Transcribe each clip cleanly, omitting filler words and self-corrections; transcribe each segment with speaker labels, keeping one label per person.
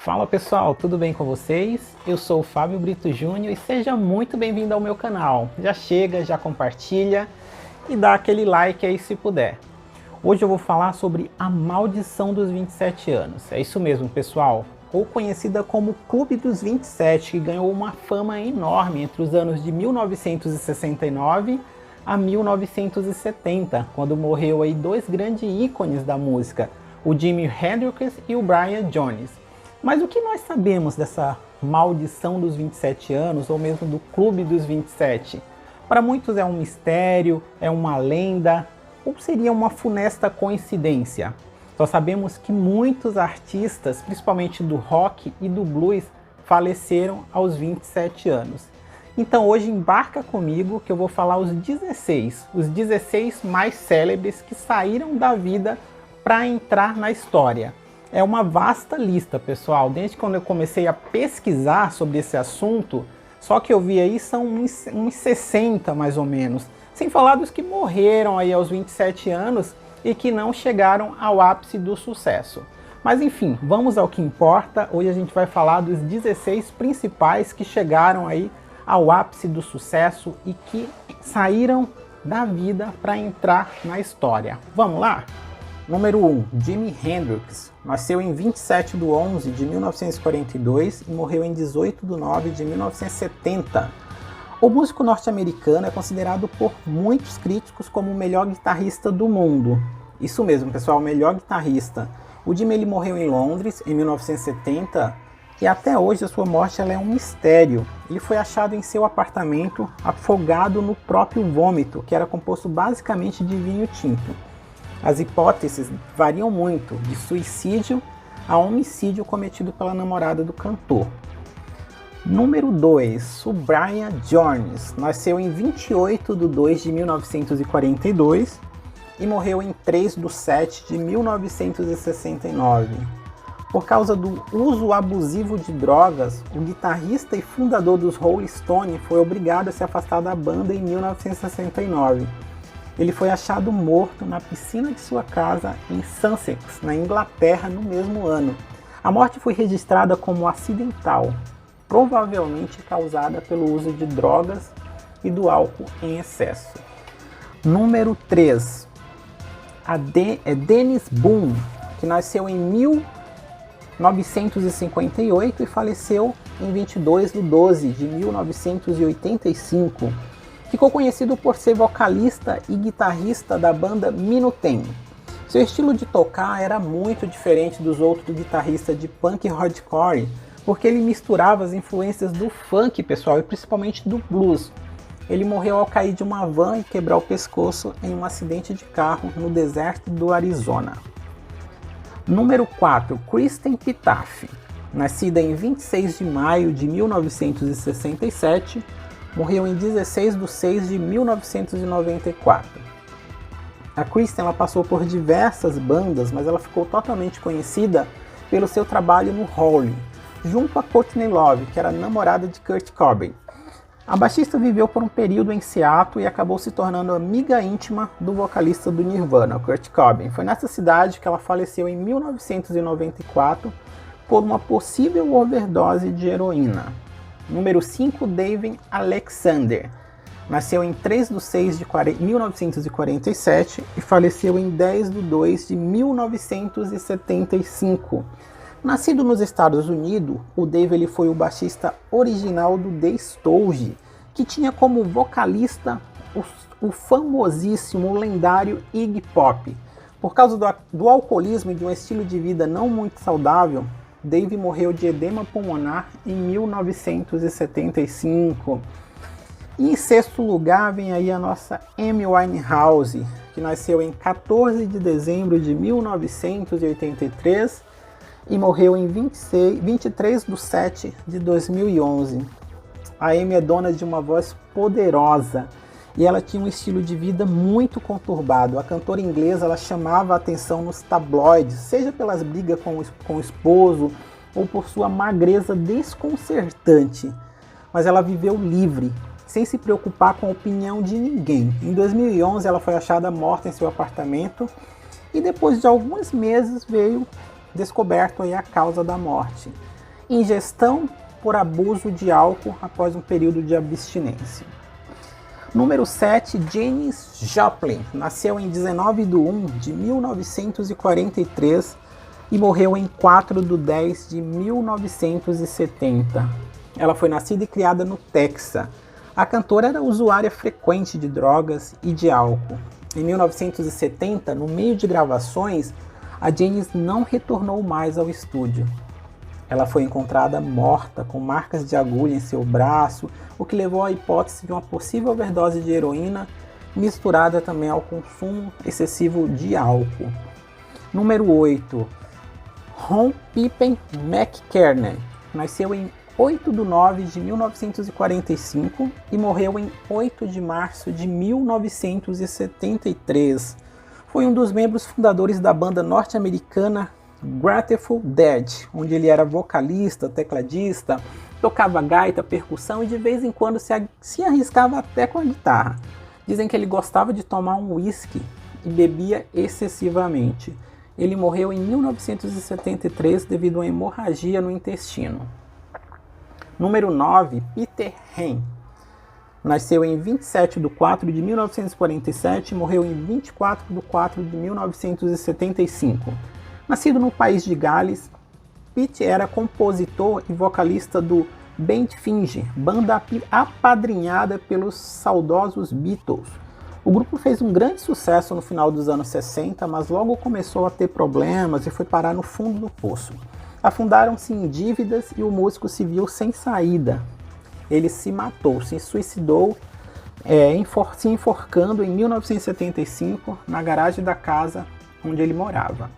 Speaker 1: Fala pessoal, tudo bem com vocês? Eu sou o Fábio Brito Júnior e seja muito bem-vindo ao meu canal. Já chega, já compartilha e dá aquele like aí se puder. Hoje eu vou falar sobre a maldição dos 27 anos. É isso mesmo, pessoal. Ou conhecida como Clube dos 27, que ganhou uma fama enorme entre os anos de 1969 a 1970, quando morreu aí dois grandes ícones da música, o Jimi Hendrix e o Brian Jones. Mas o que nós sabemos dessa maldição dos 27 anos, ou mesmo do Clube dos 27? Para muitos é um mistério, é uma lenda, ou seria uma funesta coincidência? Só sabemos que muitos artistas, principalmente do rock e do blues, faleceram aos 27 anos. Então hoje embarca comigo que eu vou falar os 16 mais célebres que saíram da vida para entrar na história. É uma vasta lista, pessoal. Desde quando eu comecei a pesquisar sobre esse assunto, só que eu vi aí são uns 60 mais ou menos. Sem falar dos que morreram aí aos 27 anos e que não chegaram ao ápice do sucesso. Mas enfim, vamos ao que importa. Hoje a gente vai falar dos 16 principais que chegaram aí ao ápice do sucesso e que saíram da vida para entrar na história. Vamos lá? Número 1, Jimi Hendrix. Nasceu em 27 de 11 de 1942 e morreu em 18 de 9 de 1970. O músico norte-americano é considerado por muitos críticos como o melhor guitarrista do mundo. Isso mesmo, pessoal, o melhor guitarrista. O Jimi ele morreu em Londres em 1970 e até hoje a sua morte ela é um mistério. Ele foi achado em seu apartamento afogado no próprio vômito, que era composto basicamente de vinho tinto. As hipóteses variam muito, de suicídio a homicídio cometido pela namorada do cantor. Número 2, o Brian Jones. Nasceu em 28 de 2 de 1942 e morreu em 3 de 7 de 1969. Por causa do uso abusivo de drogas, o guitarrista e fundador dos Rolling Stones foi obrigado a se afastar da banda em 1969. Ele foi achado morto na piscina de sua casa em Sussex, na Inglaterra, no mesmo ano. A morte foi registrada como acidental, provavelmente causada pelo uso de drogas e do álcool em excesso. Número 3. Dennis Boone, que nasceu em 1958 e faleceu em 22 de 12 de 1985. Ficou conhecido por ser vocalista e guitarrista da banda Minutemen. Seu estilo de tocar era muito diferente dos outros guitarristas de punk hardcore, porque ele misturava as influências do funk, pessoal, e principalmente do blues. Ele morreu ao cair de uma van e quebrar o pescoço em um acidente de carro no deserto do Arizona. Número 4, Kristen Pittaff. Nascida em 26 de maio de 1967, morreu em 16 de 6 de 1994. A Kristen ela passou por diversas bandas, mas ela ficou totalmente conhecida pelo seu trabalho no Hole, junto a Courtney Love, que era namorada de Kurt Cobain. A baixista viveu por um período em Seattle e acabou se tornando amiga íntima do vocalista do Nirvana, Kurt Cobain. Foi nessa cidade que ela faleceu em 1994 por uma possível overdose de heroína. Número 5, David Alexander. Nasceu em 3 de 6 de 1947 e faleceu em 10 de 2 de 1975. Nascido nos Estados Unidos, o Dave ele foi o baixista original do The Stooges, que tinha como vocalista o famosíssimo, lendário Iggy Pop. Por causa do alcoolismo e de um estilo de vida não muito saudável, Dave morreu de edema pulmonar em 1975. E em sexto lugar vem aí a nossa Amy Winehouse, que nasceu em 14 de dezembro de 1983 e morreu em 23 de 7 de 2011. A Amy é dona de uma voz poderosa e ela tinha um estilo de vida muito conturbado. A cantora inglesa ela chamava a atenção nos tabloides, seja pelas brigas com o esposo ou por sua magreza desconcertante. Mas ela viveu livre, sem se preocupar com a opinião de ninguém. Em 2011 ela foi achada morta em seu apartamento e depois de alguns meses veio descoberto aí a causa da morte: ingestão por abuso de álcool após um período de abstinência. Número 7, Janis Joplin, nasceu em 19/1/1943 e morreu em 4/10/1970. Ela foi nascida e criada no Texas. A cantora era usuária frequente de drogas e de álcool. Em 1970, no meio de gravações, a Janis não retornou mais ao estúdio. Ela foi encontrada morta, com marcas de agulha em seu braço, o que levou à hipótese de uma possível overdose de heroína, misturada também ao consumo excessivo de álcool. Número 8. Ron Pippen McKernan, nasceu em 8/9/1945 e morreu em 8 de março de 1973. Foi um dos membros fundadores da banda norte-americana Grateful Dead, onde ele era vocalista, tecladista, tocava gaita, percussão e de vez em quando se arriscava até com a guitarra. Dizem que ele gostava de tomar um whisky e bebia excessivamente. Ele morreu em 1973 devido a uma hemorragia no intestino. Número 9, Peter Ham. Nasceu em 27/4/1947 e morreu em 24/4/1975. Nascido no país de Gales, Pete era compositor e vocalista do Badfinger, banda apadrinhada pelos saudosos Beatles. O grupo fez um grande sucesso no final dos anos 60, mas logo começou a ter problemas e foi parar no fundo do poço. Afundaram-se em dívidas e o músico se viu sem saída. Ele se matou, se suicidou, se enforcando em 1975 na garagem da casa onde ele morava.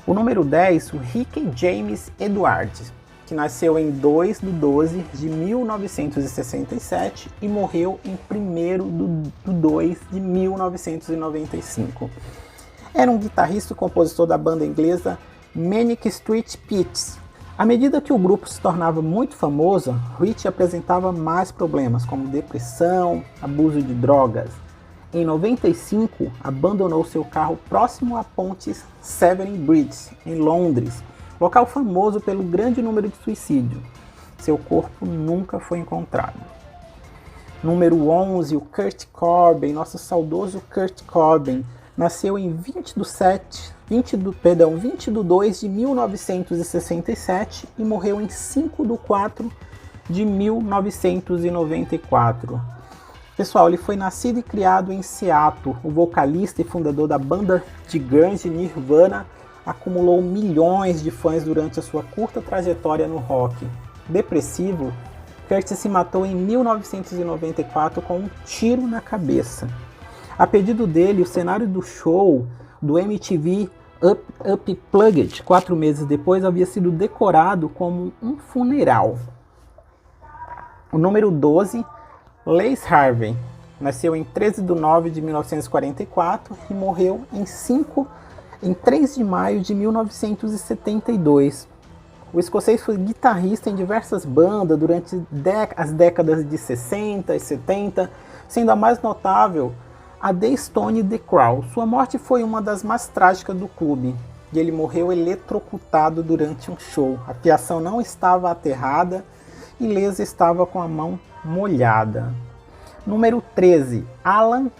Speaker 1: O número 10, o Ricky James Edwards, que nasceu em 2/12/1967 e morreu em 1/2/1995. Era um guitarrista e compositor da banda inglesa Manic Street Preachers. À medida que o grupo se tornava muito famoso, Rich apresentava mais problemas, como depressão, abuso de drogas. Em 95, abandonou seu carro próximo à ponte Severn Bridge, em Londres, local famoso pelo grande número de suicídios. Seu corpo nunca foi encontrado. Número 11, o Kurt Cobain, nosso saudoso Kurt Cobain, nasceu em 20/2/1967 e morreu em 5/4/1994. Pessoal, ele foi nascido e criado em Seattle. O vocalista e fundador da banda de grunge Nirvana acumulou milhões de fãs durante a sua curta trajetória no rock. Depressivo, Kurt se matou em 1994 com um tiro na cabeça. A pedido dele, o cenário do show do MTV Unplugged, 4 meses depois, havia sido decorado como um funeral. O número 12, Lace Harvey, nasceu em 13/9/1944 e morreu em 3 de maio de 1972. O escocês foi guitarrista em diversas bandas durante as décadas de 60 e 70, sendo a mais notável a The Stone The Crow. Sua morte foi uma das mais trágicas do clube, e ele morreu eletrocutado durante um show. A fiação não estava aterrada e Lace estava com a mão molhada. Número 13, Alan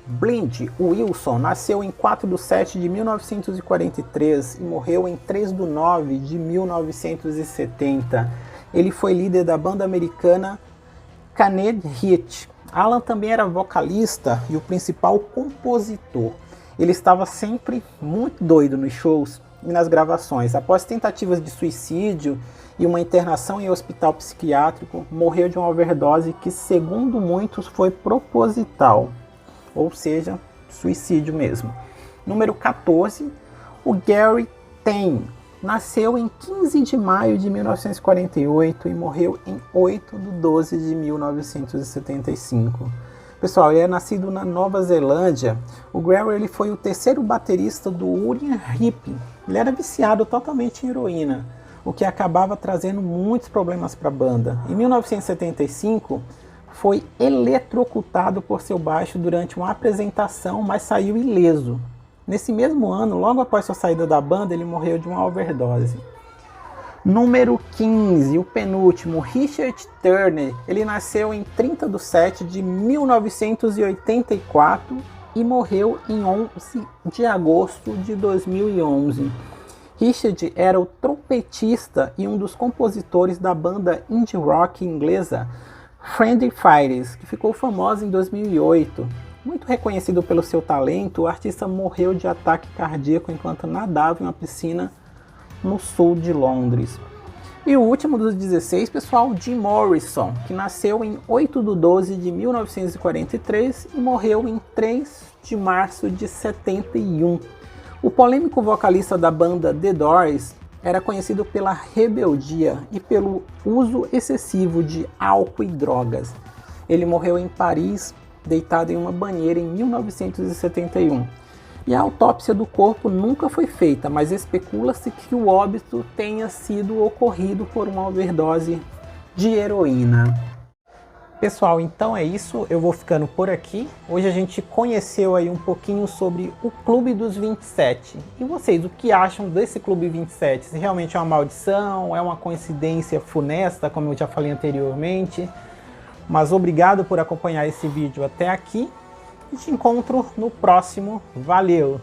Speaker 1: Blind Wilson, nasceu em 4/7/1943 e morreu em 3/9/1970. Ele foi líder da banda americana Canned Heat. Alan também era vocalista e o principal compositor. Ele estava sempre muito doido nos shows e nas gravações. Após tentativas de suicídio e uma internação em hospital psiquiátrico, morreu de uma overdose que, segundo muitos, foi proposital, ou seja, suicídio mesmo. Número 14, o Gary Thain, nasceu em 15 de maio de 1948 e morreu em 8/12/1975. Pessoal, ele é nascido na Nova Zelândia. O Gary ele foi o terceiro baterista do Uriah Heep. Ele era viciado totalmente em heroína, o que acabava trazendo muitos problemas para a banda. Em 1975, foi eletrocutado por seu baixo durante uma apresentação, mas saiu ileso. Nesse mesmo ano, logo após sua saída da banda, ele morreu de uma overdose. Número 15, o penúltimo, Richard Turner. Ele nasceu em 30/7/1984 e morreu em 11 de agosto de 2011. Richard era o trompetista e um dos compositores da banda indie rock inglesa Friendly Fires, que ficou famosa em 2008. Muito reconhecido pelo seu talento, o artista morreu de ataque cardíaco enquanto nadava em uma piscina no sul de Londres. E o último dos 16, pessoal, Jim Morrison, que nasceu em 8/12/1943 e morreu em 3 de março de 71. O polêmico vocalista da banda The Doors era conhecido pela rebeldia e pelo uso excessivo de álcool e drogas. Ele morreu em Paris, deitado em uma banheira em 1971. E a autópsia do corpo nunca foi feita, mas especula-se que o óbito tenha sido ocorrido por uma overdose de heroína. Pessoal, então é isso, eu vou ficando por aqui. Hoje a gente conheceu aí um pouquinho sobre o Clube dos 27. E vocês, o que acham desse Clube 27? Se realmente é uma maldição, é uma coincidência funesta, como eu já falei anteriormente. Mas obrigado por acompanhar esse vídeo até aqui. E te encontro no próximo. Valeu!